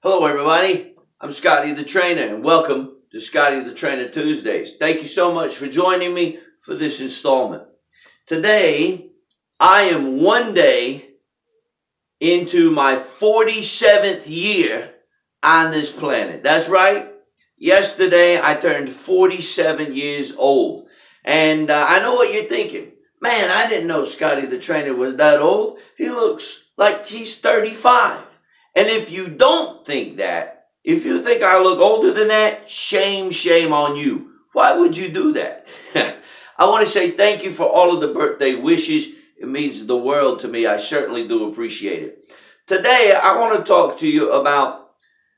Hello everybody, I'm Scotty the Trainer and welcome to Scotty the Trainer Tuesdays. Thank you so much for joining me for this installment. Today, I am one day into my 47th year on this planet. That's right, yesterday I turned 47 years old. And I know what you're thinking. Man, I didn't know Scotty the Trainer was that old. He looks like he's 35. And if you don't think that, if you think I look older than that, shame on you. Why would you do that? I want to say thank you for all of the birthday wishes. It means the world to me. I certainly do appreciate it. Today, I want to talk to you about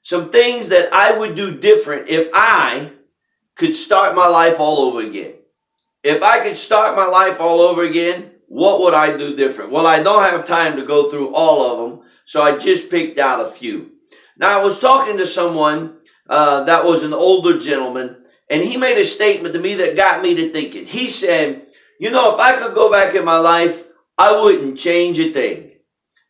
some things that I would do different if I could start my life all over again. If I could start my life all over again, what would I do different? Well, I don't have time to go through all of them. So I just picked out a few. Now, I was talking to someone that was an older gentleman, and he made a statement to me that got me to thinking. He said, if I could go back in my life, I wouldn't change a thing.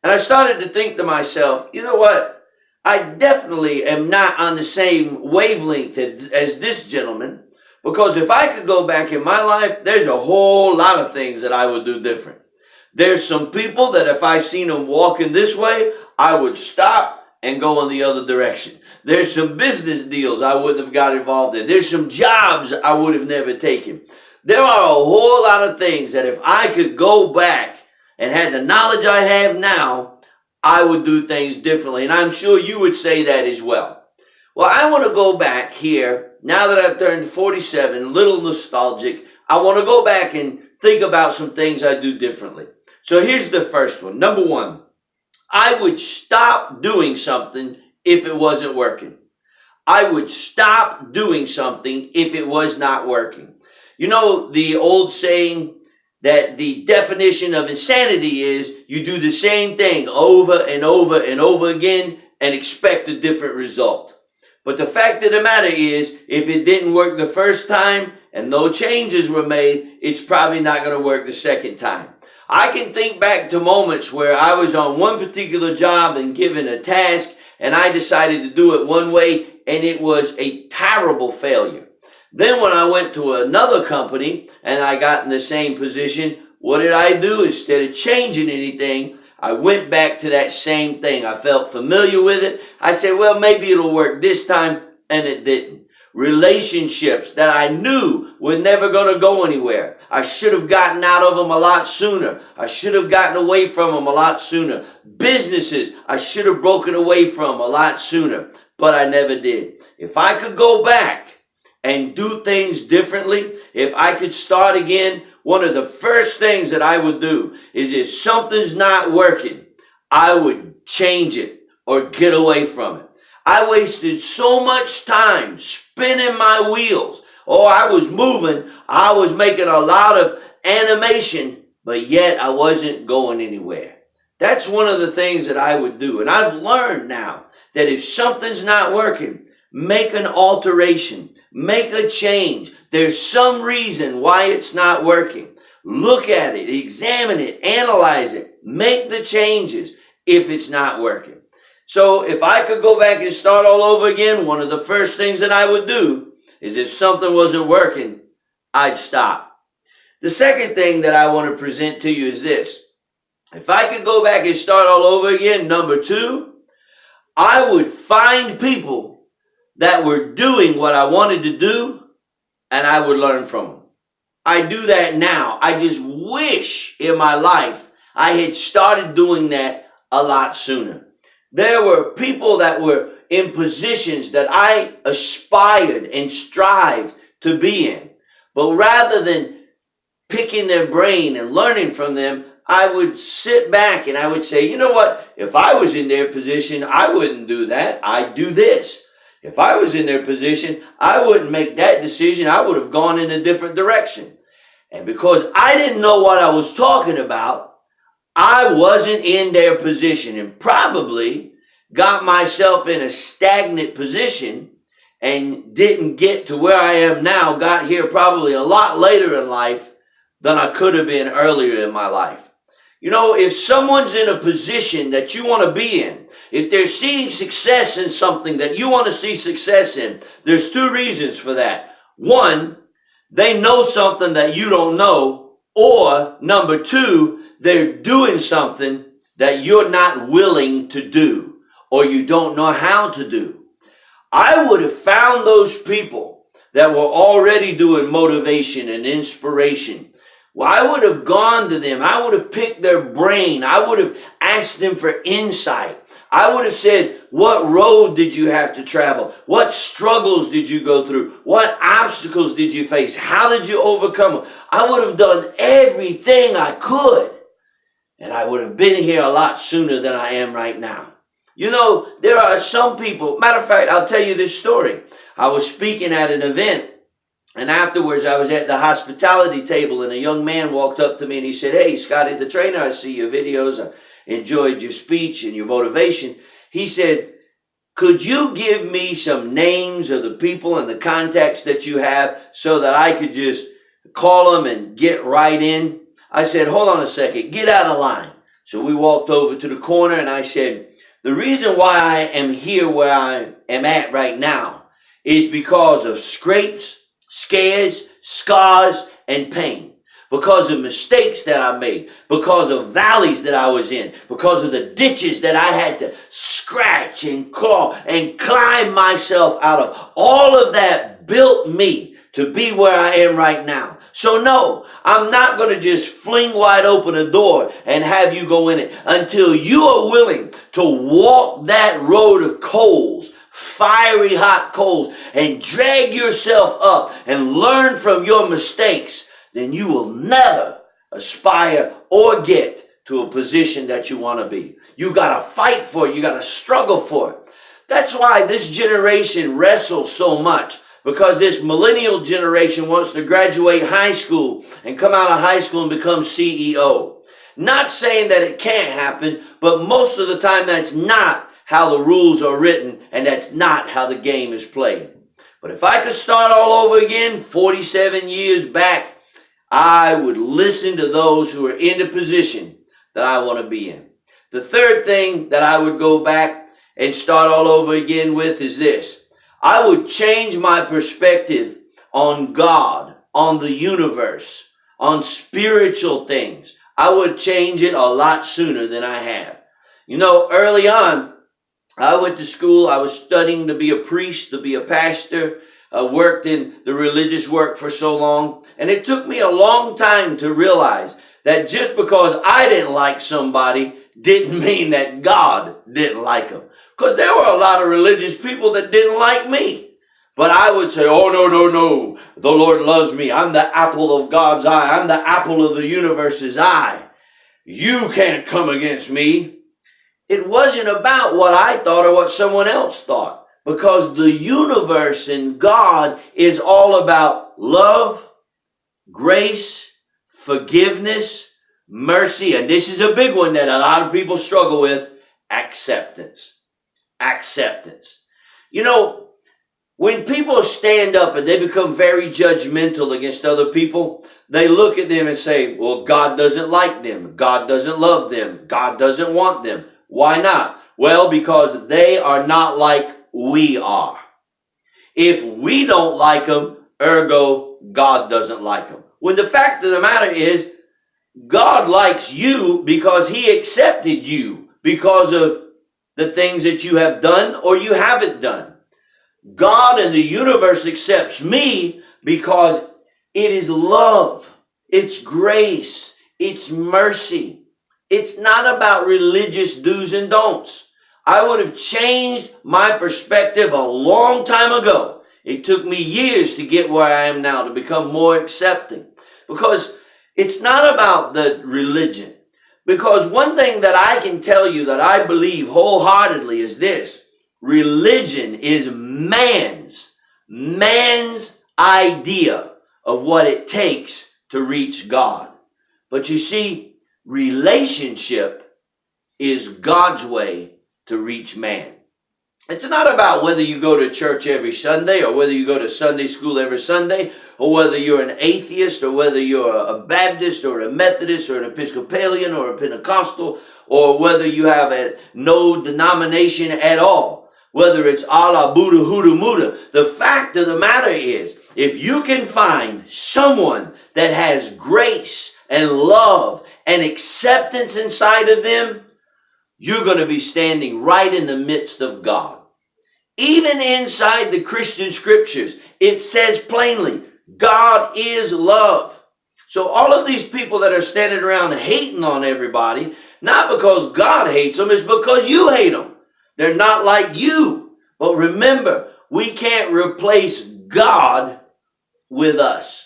And I started to think to myself, you know what? I definitely am not on the same wavelength as this gentleman, because if I could go back in my life, there's a whole lot of things that I would do different. There's some people that if I seen them walking this way, I would stop and go in the other direction. There's some business deals I wouldn't have got involved in. There's some jobs I would have never taken. There are a whole lot of things that if I could go back and had the knowledge I have now, I would do things differently. And I'm sure you would say that as well. Well, I want to go back here, now that I've turned 47, a little nostalgic. I want to go back and think about some things I do differently. So here's the first one. Number one, I would stop doing something if it wasn't working. I would stop doing something if it was not working. You know the old saying that the definition of insanity is you do the same thing over and over and over again and expect a different result. But the fact of the matter is, if it didn't work the first time and no changes were made, it's probably not going to work the second time. I can think back to moments where I was on one particular job and given a task, and I decided to do it one way, and it was a terrible failure. Then when I went to another company and I got in the same position, what did I do? Instead of changing anything, I went back to that same thing. I felt familiar with it. I said, well, maybe it'll work this time, and it didn't. Relationships that I knew were never going to go anywhere. I should have gotten out of them a lot sooner. I should have gotten away from them a lot sooner. Businesses I should have broken away from a lot sooner, but I never did. If I could go back and do things differently, if I could start again, one of the first things that I would do is if something's not working, I would change it or get away from it. I wasted so much time spinning my wheels. Oh, I was moving. I was making a lot of animation, but yet I wasn't going anywhere. That's one of the things that I would do. And I've learned now that if something's not working, make an alteration. Make a change. There's some reason why it's not working. Look at it, examine it, analyze it, make the changes if it's not working. So if I could go back and start all over again, one of the first things that I would do is if something wasn't working, I'd stop. The second thing that I want to present to you is this. If I could go back and start all over again, number two, I would find people that were doing what I wanted to do, and I would learn from them. I do that now. I just wish in my life I had started doing that a lot sooner. There were people that were in positions that I aspired and strived to be in. But rather than picking their brain and learning from them, I would sit back and I would say, you know what? If I was in their position, I wouldn't do that. I'd do this. If I was in their position, I wouldn't make that decision. I would have gone in a different direction. And because I didn't know what I was talking about, I wasn't in their position and probably got myself in a stagnant position and didn't get to where I am now, got here probably a lot later in life than I could have been earlier in my life. You know, if someone's in a position that you want to be in, if they're seeing success in something that you want to see success in, there's two reasons for that. One, they know something that you don't know, or number two, they're doing something that you're not willing to do, or you don't know how to do. I would have found those people that were already doing motivation and inspiration. Well, I would have gone to them. I would have picked their brain. I would have asked them for insight. I would have said, what road did you have to travel? What struggles did you go through? What obstacles did you face? How did you overcome them? I would have done everything I could. And I would have been here a lot sooner than I am right now. You know, there are some people, matter of fact, I'll tell you this story. I was speaking at an event. And afterwards, I was at the hospitality table, and a young man walked up to me, and he said, "Hey, Scotty the trainer, I see your videos. I enjoyed your speech and your motivation." He said, "Could you give me some names of the people and the contacts that you have so that I could just call them and get right in?" I said, "Hold on a second. Get out of line." So we walked over to the corner, and I said, "The reason why I am here where I am at right now is because of scrapes, scares, scars, and pain. Because of mistakes that I made. Because of valleys that I was in. Because of the ditches that I had to scratch and claw and climb myself out of. All of that built me to be where I am right now. So no, I'm not going to just fling wide open a door and have you go in it until you are willing to walk that road of coals, fiery hot coals, and drag yourself up and learn from your mistakes. Then you will never aspire or get to a position that you want to be. You got to fight for it. You got to struggle for it. That's why this generation wrestles so much. Because this millennial generation wants to graduate high school and come out of high school and become CEO. Not saying that it can't happen, but most of the time that's not how the rules are written, and that's not how the game is played. But if I could start all over again 47 years back, I would listen to those who are in the position that I want to be in. The third thing that I would go back and start all over again with is this. I would change my perspective on God, on the universe, on spiritual things. I would change it a lot sooner than I have. You know, early on, I went to school. I was studying to be a priest, to be a pastor. I worked in the religious work for so long. And it took me a long time to realize that just because I didn't like somebody didn't mean that God didn't like them. Because there were a lot of religious people that didn't like me. But I would say, oh, no, no, no. The Lord loves me. I'm the apple of God's eye. I'm the apple of the universe's eye. You can't come against me. It wasn't about what I thought or what someone else thought. Because the universe and God is all about love, grace, forgiveness, mercy. And this is a big one that a lot of people struggle with. Acceptance. Acceptance. You know, when people stand up and they become very judgmental against other people, they look at them and say, well, God doesn't like them. God doesn't love them. God doesn't want them. Why not? Well, because they are not like we are. If we don't like them, ergo, God doesn't like them. When the fact of the matter is, God likes you because He accepted you because of the things that you have done or you haven't done. God and the universe accepts me because it is love, it's grace, it's mercy. It's not about religious do's and don'ts. I would have changed my perspective a long time ago. It took me years to get where I am now, to become more accepting. Because it's not about the religion. Because one thing that I can tell you that I believe wholeheartedly is this. Religion is man's idea of what it takes to reach God. But you see, relationship is God's way to reach man. It's not about whether you go to church every Sunday or whether you go to Sunday school every Sunday or whether you're an atheist or whether you're a Baptist or a Methodist or an Episcopalian or a Pentecostal or whether you have no denomination at all, whether it's Allah, Buddha, Huda, Muda. The fact of the matter is, if you can find someone that has grace and love and acceptance inside of them, you're going to be standing right in the midst of God. Even inside the Christian scriptures, it says plainly, God is love. So all of these people that are standing around hating on everybody, not because God hates them, it's because you hate them. They're not like you. But remember, we can't replace God with us.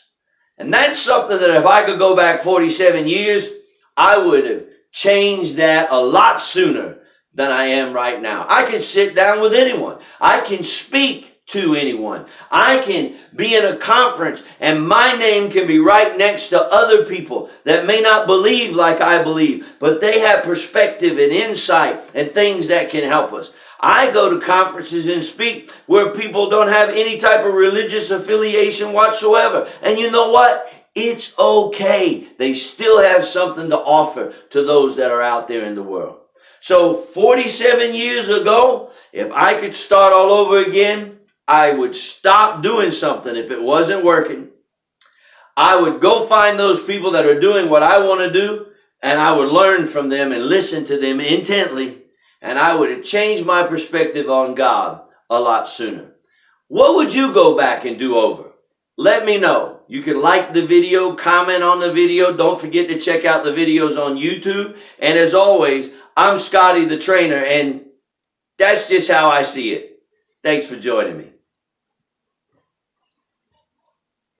And that's something that if I could go back 47 years, I would have changed that a lot sooner than I am right now. I can sit down with anyone. I can speak to anyone. I can be in a conference and my name can be right next to other people that may not believe like I believe, but they have perspective and insight and things that can help us. I go to conferences and speak where people don't have any type of religious affiliation whatsoever. And you know what? It's okay. They still have something to offer to those that are out there in the world. So 47 years ago, if I could start all over again, I would stop doing something if it wasn't working. I would go find those people that are doing what I want to do, and I would learn from them and listen to them intently, and I would have changed my perspective on God a lot sooner. What would you go back and do over? Let me know. You can like the video, comment on the video. Don't forget to check out the videos on YouTube. And as always, I'm Scotty the Trainer, and that's just how I see it. Thanks for joining me.